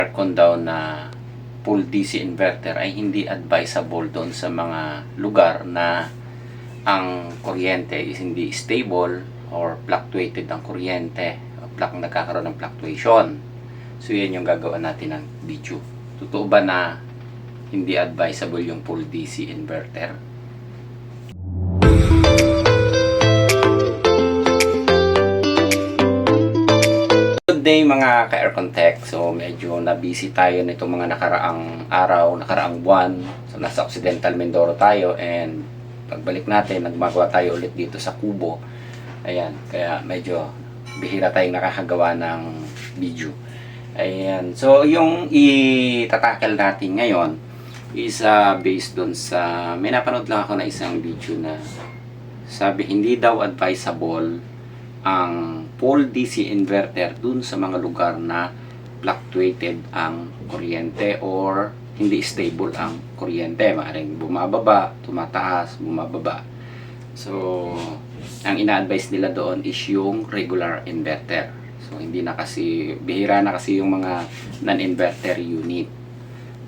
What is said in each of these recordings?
aircon daw na full DC inverter ay hindi advisable doon sa mga lugar na ang kuryente is hindi stable or fluctuated ang kuryente, nagkakaroon ng fluctuation. So yan yung gagawin natin ng video. Totoo ba na hindi advisable yung full DC inverter? Good day mga ka-Aircon Tech. So medyo na-busy tayo nitong mga nakaraang araw, nakaraang buwan. So nasa Occidental Mindoro tayo, and pagbalik natin, nagmagawa tayo ulit dito sa Kubo. Ayan, kaya medyo bihira tayong nakakagawa ng video. Ayan, so yung itatakel natin ngayon is based dun sa, may napanood lang ako na isang video na sabi hindi daw advisable ang full DC inverter dun sa mga lugar na fluctuated ang kuryente or hindi stable ang kuryente. Maaaring bumababa, tumataas, bumababa. So, ang ina-advise nila doon is yung regular inverter. So, hindi na kasi, bihira na kasi yung mga non-inverter unit.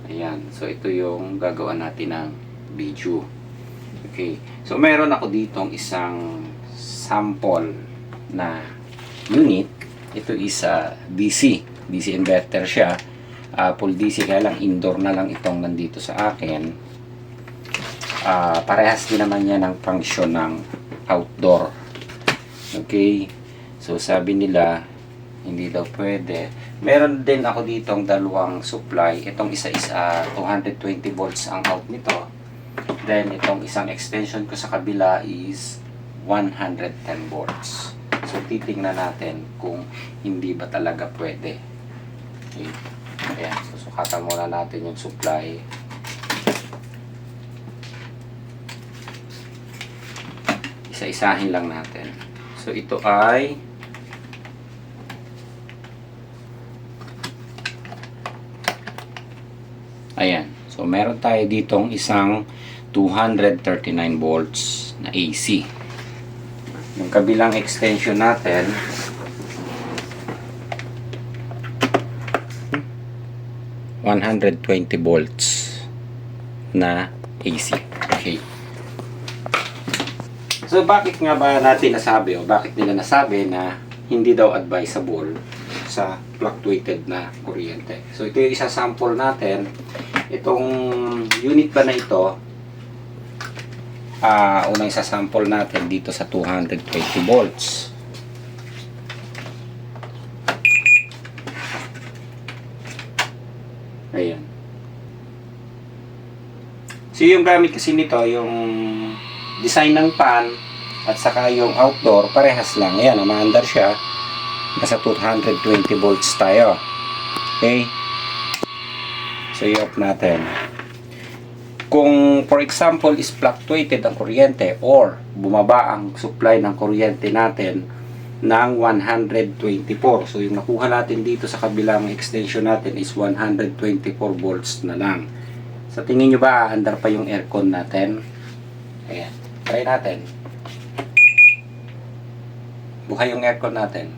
Ayan. So, ito yung gagawa natin ng video. Okay. So, meron ako ditong isang sample na unit. Ito is DC inverter siya, full DC, kaya lang indoor na lang itong nandito sa akin. Parehas din naman niya ng function ng outdoor. Okay, so sabi nila hindi daw pwede. Meron din ako ditong dalawang supply. Itong isa is 220 volts ang out nito, then itong isang extension ko sa kabila is 110 volts. So, titingnan natin kung hindi ba talaga pwede. Okay. Ayan. So, sukatan muna natin yung supply. Isa-isahin lang natin. So, ito ay ayan. So, meron tayo ditong isang 239 volts na AC. Yung kabilang extension natin (120 volts na AC. Okay. So bakit nga ba natin nasabi, o bakit nila nasabi na hindi daw advisable sa fluctuated na kuryente? So ito yung isa sample natin. Itong unit ba na ito, unang isasample natin dito sa 220 volts. Ayan. So yung gamit kasi nito, yung design ng pan at saka yung outdoor, parehas lang. Ayan, umaandar siya. Nasa 220 volts tayo. Okay. So i-off natin. Kung for example is fluctuated ang kuryente or bumaba ang supply ng kuryente natin ng 124. So yung nakuha natin dito sa kabilang extension natin is 124 volts na lang. Sa tingin nyo ba andar pa yung aircon natin? Ayan. Try natin. Buhay yung aircon natin.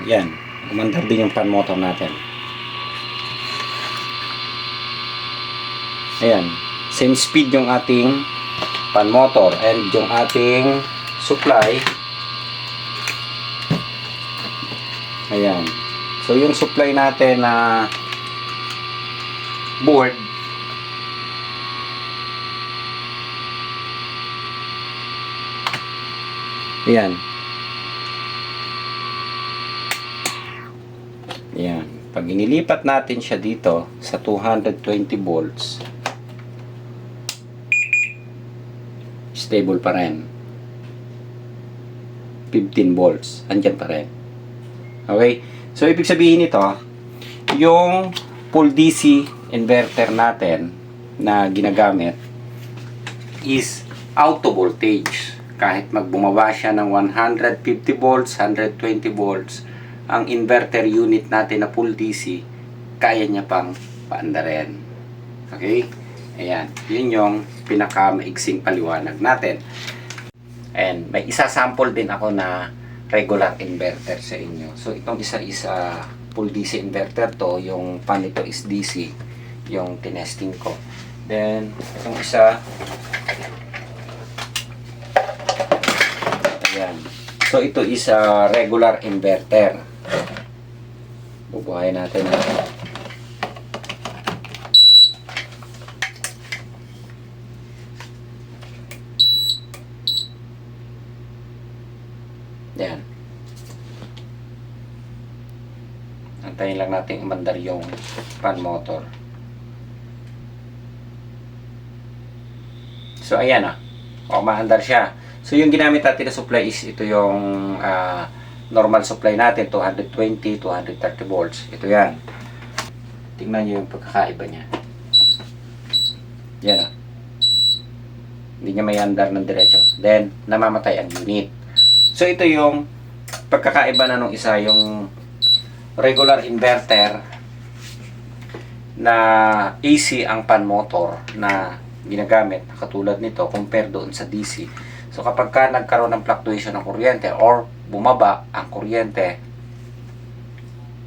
Yan. Umandar din yung fan motor natin. Ayan. Same speed yung ating fan motor and yung ating supply. Ayan. So yung supply natin na board, ayan. Ayan. Pag inilipat natin siya dito sa 220 volts, stable pa rin. 15 volts. Andyan pa rin. Okay? So, ibig sabihin nito, yung full DC inverter natin na ginagamit is auto voltage. Kahit magbumaba siya ng 150 volts, 120 volts, ang inverter unit natin na full DC, kaya niya pang paandarin. Okay? Ayan. Yun yung pinakamaiksing paliwanag natin. And may isa sample din ako na regular inverter sa inyo. So itong isa-isa full DC inverter to, yung pan nito is DC, yung tinesting ko. Then itong isa, ayan. So ito is regular inverter. Bubuhayin natin ito. Yan. Antayin lang natin umandar yung fan motor. So ayan umaandar siya. So yung ginamit natin na supply is ito yung normal supply natin, 220, 230 volts. Ito yan. Tingnan nyo yung pagkakaiba niya. Yan Hindi niya may andar ng diretso. Then, namamatay ang unit. So ito yung pagkakaiba na nung isa, yung regular inverter na AC ang pan motor na ginagamit katulad nito compare doon sa DC. So kapag ka nagkaroon ng fluctuation ng kuryente or bumaba ang kuryente,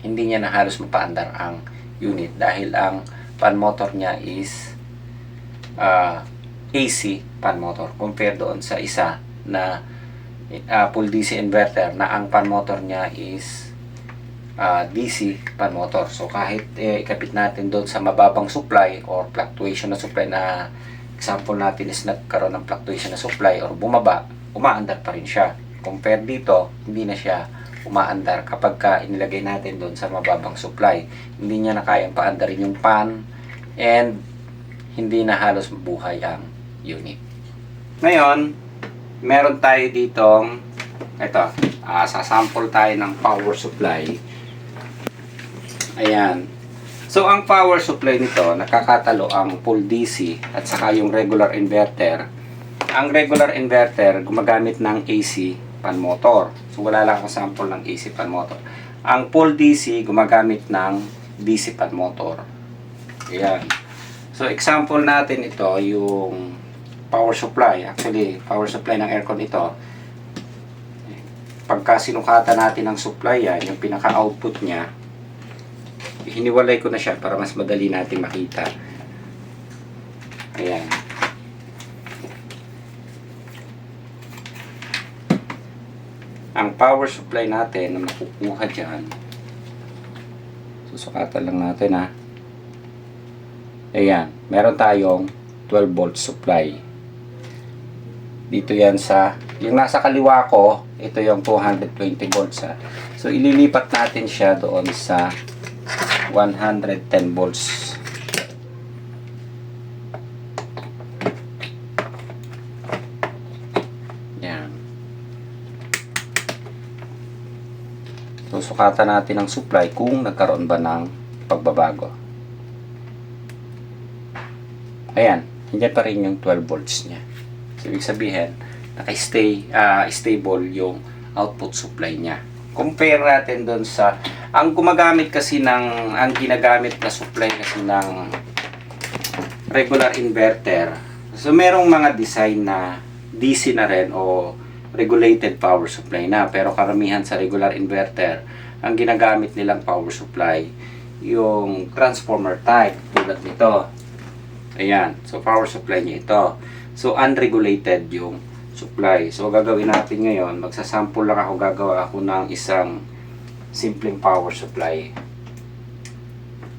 hindi niya na halos mapaandar ang unit dahil ang pan motor niya is AC pan motor compare doon sa isa na full DC inverter na ang pan motor niya is DC pan motor. So kahit ikabit natin doon sa mababang supply or fluctuation na supply, na example natin is nagkaroon ng fluctuation na supply or bumaba, umaandar pa rin siya. Compare dito, hindi na siya umaandar kapag ka inilagay natin doon sa mababang supply. Hindi niya na kayang paandarin yung pan and hindi na halos mabuhay ang unit. Ngayon, meron tayo ditong ito, sasample tayo ng power supply. Ayan. So ang power supply nito, nakakatalo ang full DC at saka yung regular inverter. Ang regular inverter gumagamit ng AC pan motor. So wala lang akong sample ng AC pan motor. Ang full DC gumagamit ng DC pan motor. Ayan. So example natin ito, yung power supply. Actually, power supply ng aircon ito. Pagka sinukatan natin ang supply yan, yung pinaka-output niya, hiniwalay ko na siya para mas madali natin makita. Ayan. Ang power supply natin na makukuha dyan, susukatan lang natin Ayan. Meron tayong 12 volt supply. Dito yan sa, yung nasa kaliwa ko, ito yung 220 volts So ililipat natin siya doon sa 110 volts. Yan. So sukatan natin ang supply kung nagkaroon ba ng pagbabago. Ayan, hindi pa rin yung 12 volts niya. So ibig sabihin, naka-stay stable yung output supply niya. Compare natin doon sa ang gumagamit kasi ng ang ginagamit na supply kasi ng regular inverter. So merong mga design na DC na rin o regulated power supply na, pero karamihan sa regular inverter ang ginagamit nilang power supply yung transformer type tulad nito. Ayan, so power supply niya ito. So unregulated yung supply. So gagawin natin ngayon, magsasample lang ako, gagawa ako ng isang simpleng power supply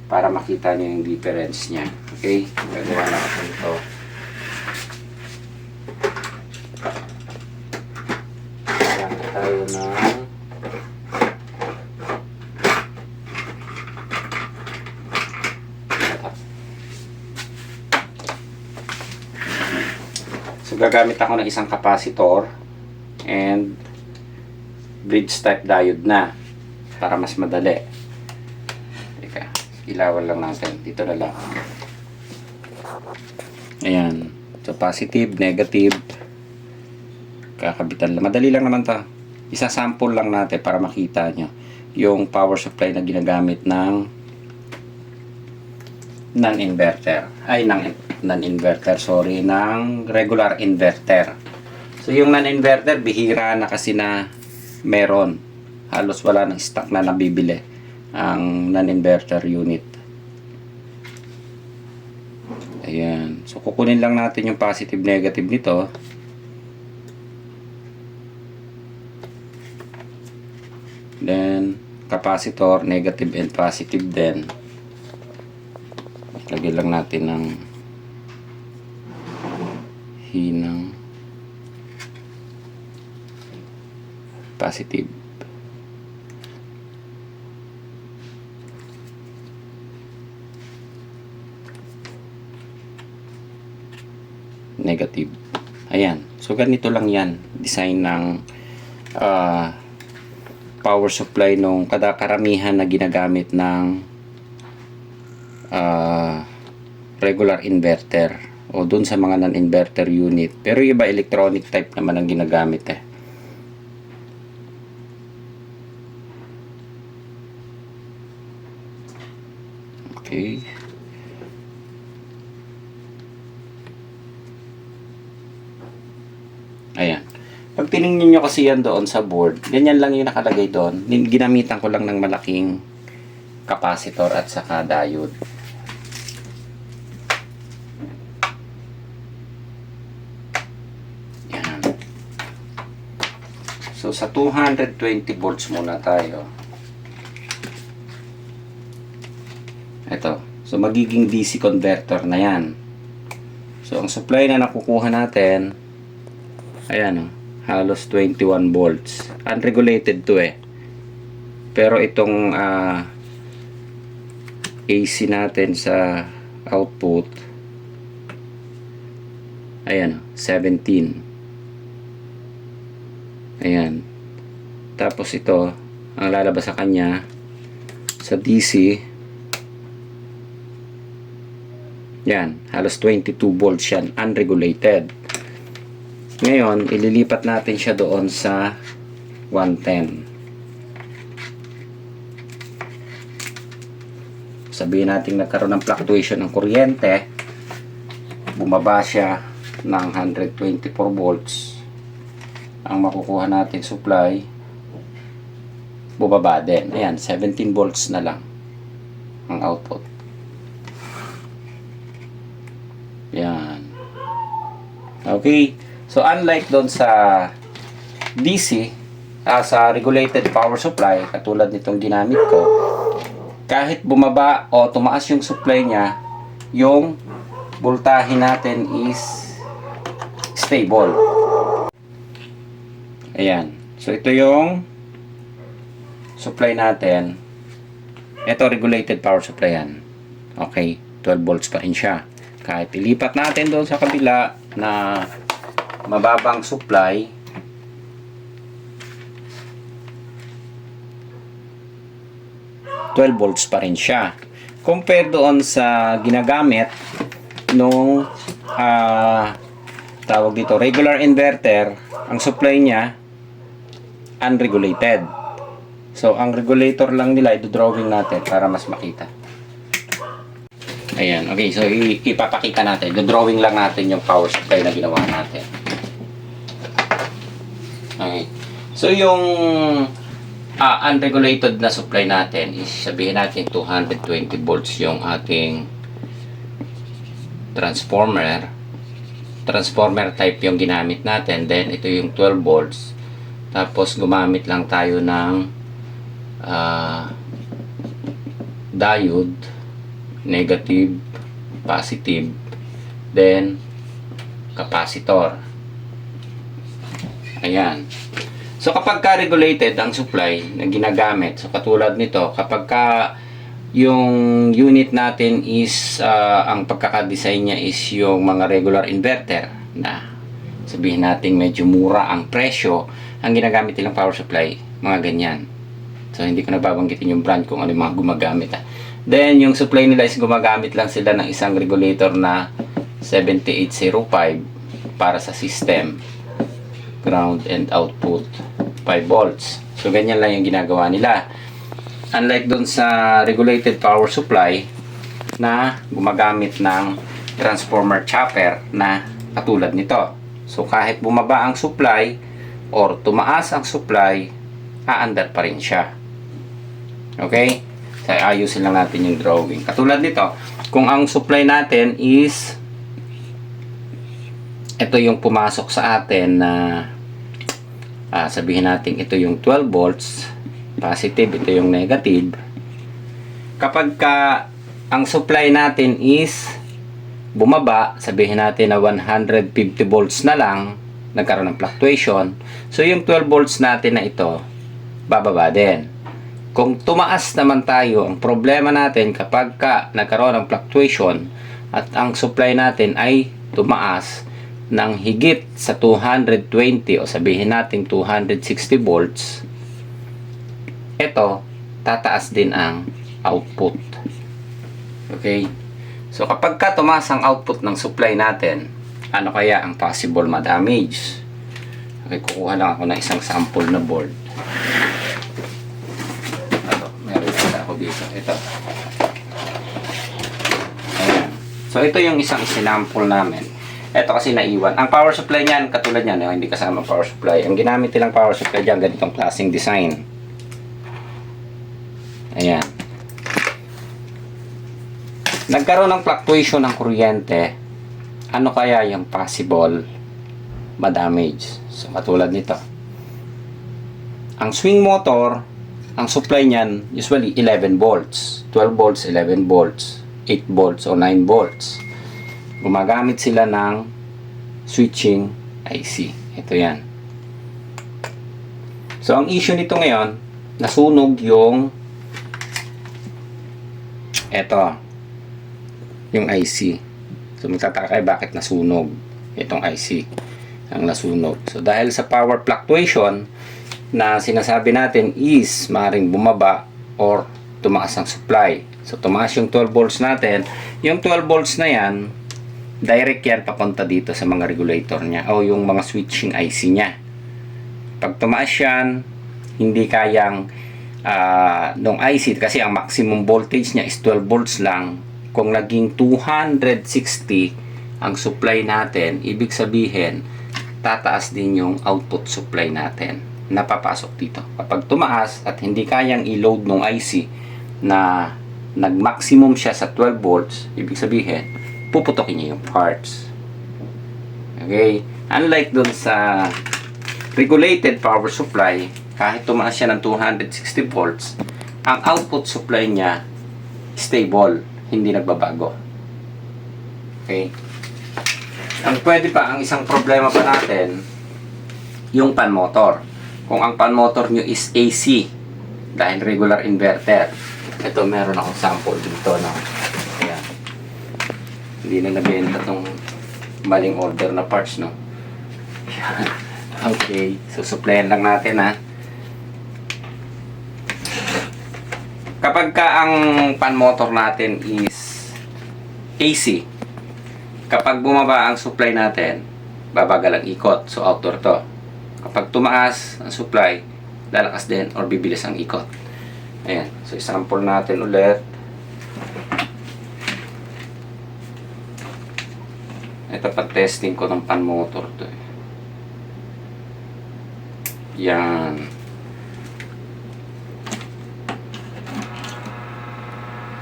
para makita niyo yung difference niya. Okay? Gagawa na ako nito. Kailangan tayo ng gagamit ako ng isang capacitor and bridge type diode na para mas madali. Teka, ilawan lang natin. Dito na lang. Ayan. So positive, negative. Kakabitan lang. Madali lang naman to. Isa-sample lang natin para makita nyo yung power supply na ginagamit ng non-inverter. Ng regular inverter. So yung non-inverter, bihira na kasi na meron. Halos wala ng stock na nabibili ang non-inverter unit. Ayan. So, kukunin lang natin yung positive negative nito. Then, capacitor, negative and positive din. Lagyan lang natin ng hinang positive. Negative. Ayan. So, ganito lang yan. Design ng power supply nung karamihan na ginagamit ng regular inverter o dun sa mga non-inverter unit. Pero iba electronic type naman ang ginagamit eh. Okay. Ayan. Pag tinignan nyo kasi yan doon sa board, ganyan lang yung nakalagay doon. Ginamitan ko lang ng malaking capacitor at saka diode. Yan. So, sa 220 volts muna tayo. Ito. So, magiging DC converter na yan. So, ang supply na nakukuha natin, ayan o. Halos 21 volts. Unregulated to eh. Pero itong AC natin sa output, ayan, 17. Ayan. Tapos ito, ang lalabas sa kanya, sa DC, yan, halos 22 volts yan, unregulated. Ngayon, ililipat natin siya doon sa 110. Sabihin natin nagkaroon ng fluctuation ng kuryente, bumaba siya ng 124 volts. Ang makukuha natin supply, bumaba din. Ayan, 17 volts na lang ang output. Yan. Okay. So, unlike doon sa DC, sa regulated power supply, katulad nitong ginamit ko, kahit bumaba o tumaas yung supply niya, yung voltahe natin is stable. Ayan. So, ito yung supply natin. Ito, regulated power supply yan. Okay. 12 volts pa rin siya. Kahit ilipat natin doon sa kabila na mababang supply, volts pa rin siya. Compare doon sa ginagamit nung tawag dito, regular inverter, ang supply niya unregulated. So, ang regulator lang nila, i-drawing natin para mas makita. Ayan, okay. So, ipapakita natin. I-drawing lang natin yung power supply na ginawa natin. Okay. So, yung unregulated na supply natin is, sabihin natin 220 volts yung ating transformer. Transformer type yung ginamit natin. Then, ito yung 12 volts. Tapos, gumamit lang tayo ng diode, negative, positive, then capacitor. Ayan. So, kapag ka-regulated ang supply na ginagamit, so katulad nito, kapag ka yung unit natin is, ang pagkakadesign niya is yung mga regular inverter na sabihin natin medyo mura ang presyo, ang ginagamit nilang power supply, mga ganyan. So, hindi ko nababanggitin yung brand kung ano yung mga gumagamit. Then, yung supply nila is gumagamit lang sila ng isang regulator na 7805 para sa system. Ground and output 5 volts. So, ganyan lang yung ginagawa nila. Unlike dun sa regulated power supply na gumagamit ng transformer chopper na katulad nito. So, kahit bumaba ang supply or tumaas ang supply, aandar pa rin siya. Okay? So, ayusin lang natin yung drawing. Katulad nito, kung ang supply natin is ito yung pumasok sa atin na sabihin natin ito yung 12 volts positive, ito yung negative. Kapag ang supply natin is bumaba, sabihin natin na 150 volts na lang, nagkaroon ng fluctuation, so yung 12 volts natin na ito bababa din. Kung tumaas naman tayo, ang problema natin kapag nagkaroon ng fluctuation at ang supply natin ay tumaas ng higit sa 220 o sabihin natin 260 volts, ito, tataas din ang output. Okay? So, kapag tumaas ang output ng supply natin, ano kaya ang possible ma-damage? Okay, kukuha lang ako ng isang sample na board. Meron isa ako dito. Ito. Ayan. So, ito yung isang sinample namin. Ito kasi naiwan. Ang power supply niyan, katulad niyan, hindi kasama power supply. Ang ginamit nilang power supply diyan, ganitong klaseng design. Ayan. Nagkaroon ng fluctuation ng kuryente. Ano kaya yung possible ma-damage? So, katulad nito. Ang swing motor, ang supply niyan, usually 11 volts. 12 volts, 11 volts, 8 volts o 9 volts. Gumagamit sila ng switching IC. Ito yan. So, ang issue nito ngayon, nasunog yung yung IC. So, magtataka kayo bakit nasunog itong IC ang nasunog. So, dahil sa power fluctuation na sinasabi natin is maaaring bumaba or tumaas ang supply. So, tumaas yung 12 volts natin. Yung 12 volts na yan, direct yan papunta dito sa mga regulator niya o yung mga switching IC niya. Pag tumaas yan, hindi kayang nung IC kasi ang maximum voltage niya is 12 volts lang. Kung naging 260 ang supply natin, ibig sabihin tataas din yung output supply natin na papasok dito. Kapag tumaas at hindi kayang i-load ng IC na nag-maximum siya sa 12 volts, ibig sabihin puputokin niya yung parts. Okay? Unlike dun sa regulated power supply, kahit tumaas siya ng 260 volts, ang output supply niya stable, hindi nagbabago. Okay? Ang pwede pa, ang isang problema pa natin, yung pan motor. Kung ang pan motor nyo is AC, dahil regular inverter, ito meron akong sample dito na ayan. Hindi na nabenta tong maling order na parts, no? Okay, so supplyan lang natin, ha. Kapag ang pan motor natin is AC, kapag bumaba ang supply natin, babagal ang ikot. So, outdoor to. Kapag tumaas ang supply, lalakas din or bibilis ang ikot. Ayan. So, sample natin ulit. Ito pa testing ko ng pan motor to. Yan.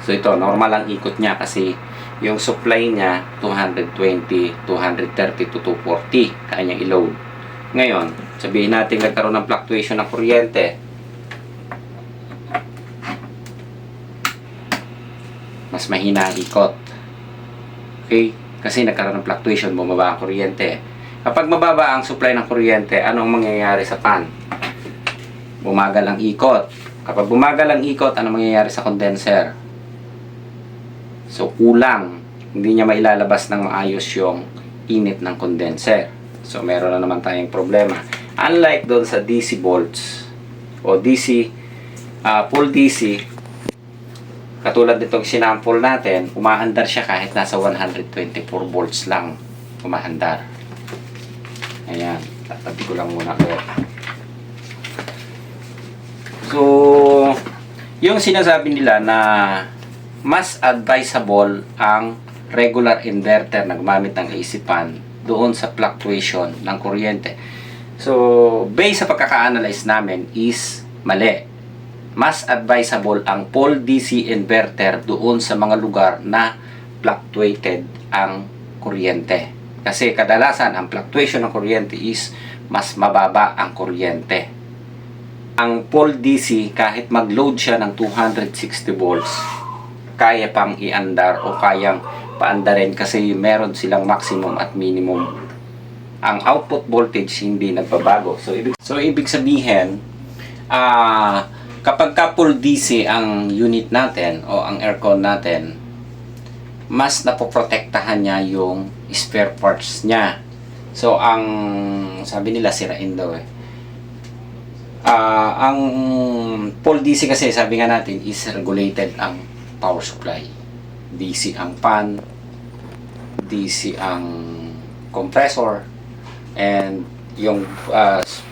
So ito, normal ang ikot niya kasi yung supply niya 220, 230 to 240 kaya niya i-load. Ngayon, sabihin natin nagkaroon ng fluctuation ng kuryente. Mas mahina ang ikot. Okay? Kasi nagkaroon ng fluctuation, bumaba ang kuryente. Kapag mababa ang supply ng kuryente, anong mangyayari sa pan? Bumagal ang ikot. Kapag bumagal ang ikot, anong mangyayari sa condenser? So, kulang. Hindi niya mailalabas ng maayos yung init ng condenser. So, meron na naman tayong problema. Unlike doon sa DC volts o DC, full DC, katulad nitong sinample natin, umaandar siya kahit nasa 124 volts lang umaandar. Ayan. Tatabi ko lang muna ko. So, yung sinasabi nila na mas advisable ang regular inverter na gumamit ng AC fan doon sa fluctuation ng kuryente. So, based sa pagkaka-analyze namin is Mali. Mas advisable ang pole DC inverter doon sa mga lugar na fluctuated ang kuryente. Kasi kadalasan ang fluctuation ng kuryente is mas mababa ang kuryente. Ang pole DC, kahit mag-load siya ng 260 volts, kaya pang iandar o kayang paandarin kasi meron silang maximum at minimum. Ang output voltage hindi nagbabago. So ibig sabihin, kapag ka full DC ang unit natin o ang aircon natin, mas napoprotektahan niya yung spare parts niya. So ang sabi nila sirain daw eh. Ang full DC kasi sabi nga natin is regulated ang power supply. DC ang fan, DC ang compressor, and yung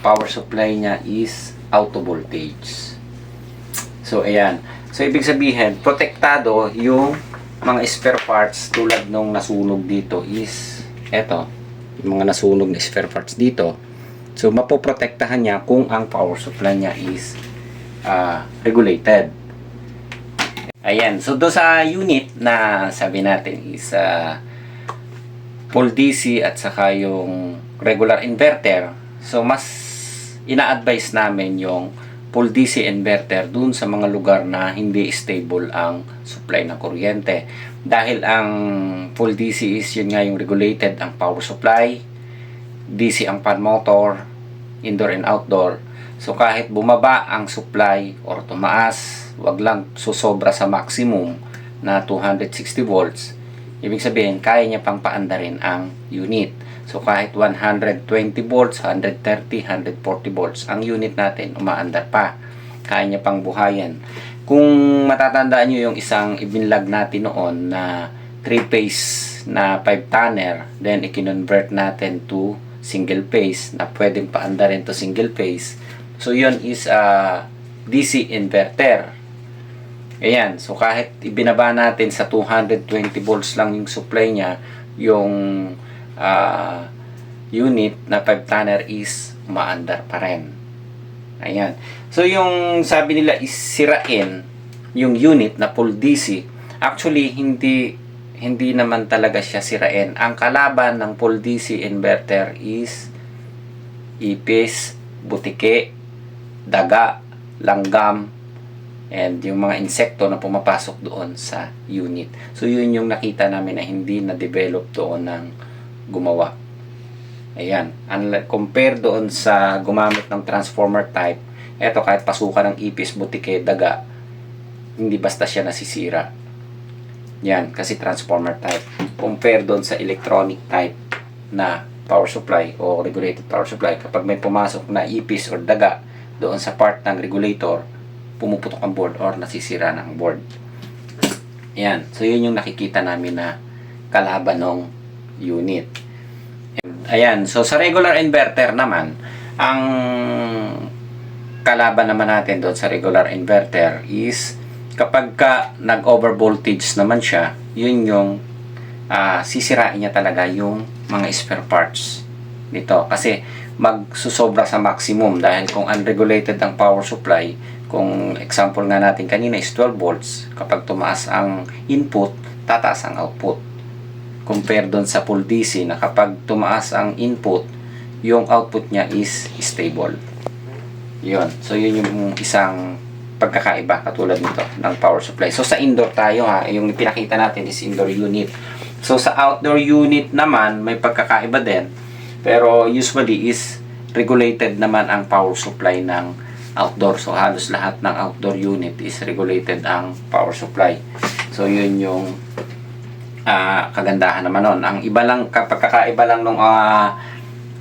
power supply niya is auto voltage. So ayan. So ibig sabihin, protektado yung mga spare parts tulad nung nasunog dito is eto, yung mga nasunog na spare parts dito. So mapoprotektahan niya kung ang power supply niya is regulated. Ayan. So do sa unit na sabi natin is full DC at saka yung regular inverter. So mas ina-advise namin yung full DC inverter dun sa mga lugar na hindi stable ang supply ng kuryente. Dahil ang full DC is yun nga yung regulated ang power supply, DC ang fan motor, indoor and outdoor. So kahit bumaba ang supply or tumaas, wag lang susobra sa maximum na 260 volts, ibig sabihin kaya niya pang paandarin ang unit. So kahit 120 volts, 130, 140 volts ang unit natin, umaandar pa. Kaya niya pang buhayan. Kung matatandaan nyo yung isang ibinlag natin noon na 3-phase na 5-tanner, then i-convert natin to single phase na pwedeng paandarin to single phase. So yun is DC inverter. Ayan. So kahit ibinaba natin sa 220 volts lang yung supply niya, yung unit na 5-tanner is umaandar pa rin. Ayan. So yung sabi nila is sirain yung unit na full DC. Actually hindi naman talaga siya sirain. Ang kalaban ng full DC inverter is ipis, butike, daga, langgam, and yung mga insekto na pumapasok doon sa unit. So yun yung nakita namin na hindi na-develop doon ng gumawa. Ayan. Compare doon sa gumamit ng transformer type, eto kahit pasukan ng ipis, butike, daga, hindi basta siya nasisira. Yan, kasi transformer type. Compare doon sa electronic type na power supply o regulated power supply. Kapag may pumasok na ipis or daga doon sa part ng regulator, pumuputok ang board or nasisira ng board. Yan. So yun yung nakikita namin na kalaban ng unit. Ayan, so sa regular inverter naman, ang kalaban naman natin doon sa regular inverter is kapag ka nag-over voltage naman siya, yun yung sisirain niya talaga yung mga spare parts nito. Kasi magsusobra sa maximum dahil kung unregulated ang power supply, kung example nga natin kanina is 12 volts, kapag tumaas ang input, tataas ang output. Compare doon sa full DC na kapag tumaas ang input, yung output niya is stable. Yun. So yun yung isang pagkakaiba katulad nito ng power supply. So sa indoor tayo ha, yung pinakita natin is indoor unit. So sa outdoor unit naman may pagkakaiba din. Pero usually is regulated naman ang power supply ng outdoor. So halos lahat ng outdoor unit is regulated ang power supply. So yun yung kagandahan naman nun. Ang iba lang, pagkakaiba lang nung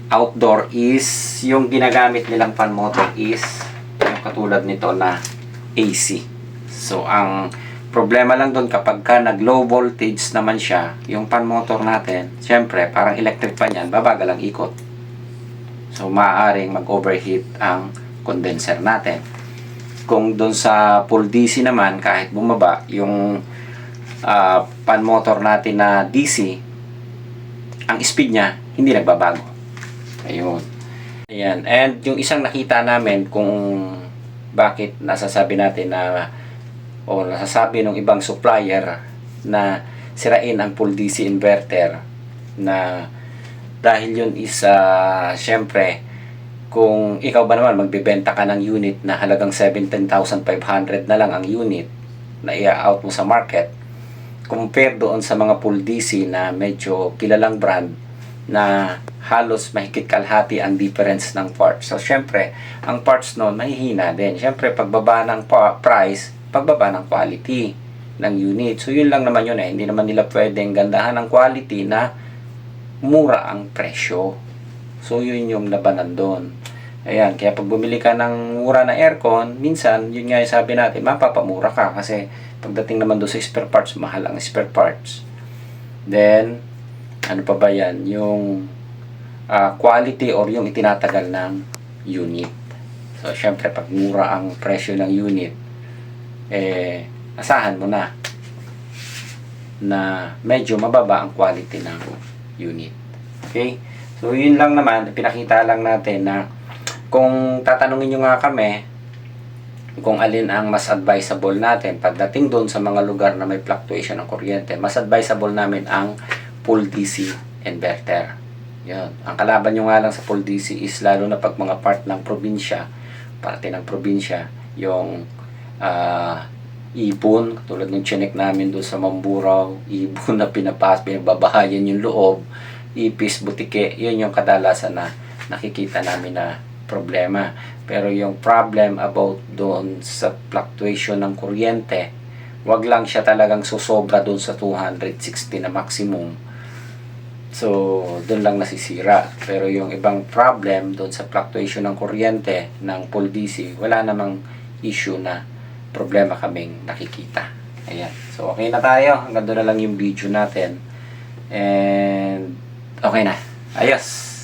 outdoor is yung ginagamit nilang fan motor is yung katulad nito na AC. So ang problema lang doon kapag ka nag low voltage naman siya, yung fan motor natin, syempre parang electric fan yan, babagal ang ikot. So maaaring mag-overheat ang condenser natin. Kung doon sa full DC naman, kahit bumaba yung fan motor natin na DC, ang speed niya hindi nagbabago. Ayun. Ayan. And yung isang nakita namin kung bakit nasasabi natin na o nasasabi ng ibang supplier na sirain ang full DC inverter, na dahil yun is syempre kung ikaw ba naman magbebenta ka ng unit na halagang 17,500 na lang ang unit na i-out mo sa market, compare doon sa mga full DC na medyo kilalang brand na halos mahigit kalahati ang difference ng parts. So, syempre, ang parts noon mahihina din. Syempre, pagbaba ng price, pagbaba ng quality ng unit. So, yun lang naman yun eh. Hindi naman nila pwedeng gandahan ng quality na mura ang presyo. So, yun yung labanan doon. Ayan, kaya pag bumili ka ng mura na aircon, minsan, yun nga yung sabi natin, mapapamura ka kasi pagdating naman doon sa spare parts, mahal ang spare parts. Then, ano pa ba yan? Yung quality or yung itinatagal ng unit. So, syempre, pag mura ang presyo ng unit, asahan mo na medyo mababa ang quality ng unit. Okay? So, yun lang naman, pinakita lang natin na kung tatanungin nyo nga kami kung alin ang mas advisable natin pagdating doon sa mga lugar na may fluctuation ng kuryente, mas advisable namin ang full DC inverter. Yun. Ang kalaban nyo nga lang sa full DC is lalo na pag mga parte ng probinsya, yung ibon, tulad ng chinek namin doon sa Mamburao, ibon na pinababahayan yung loob, ipis, butike, yun yung kadalasan na nakikita namin na problema. Pero yung problem about doon sa fluctuation ng kuryente, wag lang siya talagang susobra doon sa 260 na maximum. So, doon lang nasisira. Pero yung ibang problem doon sa fluctuation ng kuryente ng full DC, wala namang issue na problema kaming nakikita. Ayan. So, okay na tayo. Hanggang doon na lang yung video natin. And, okay na. Ayos.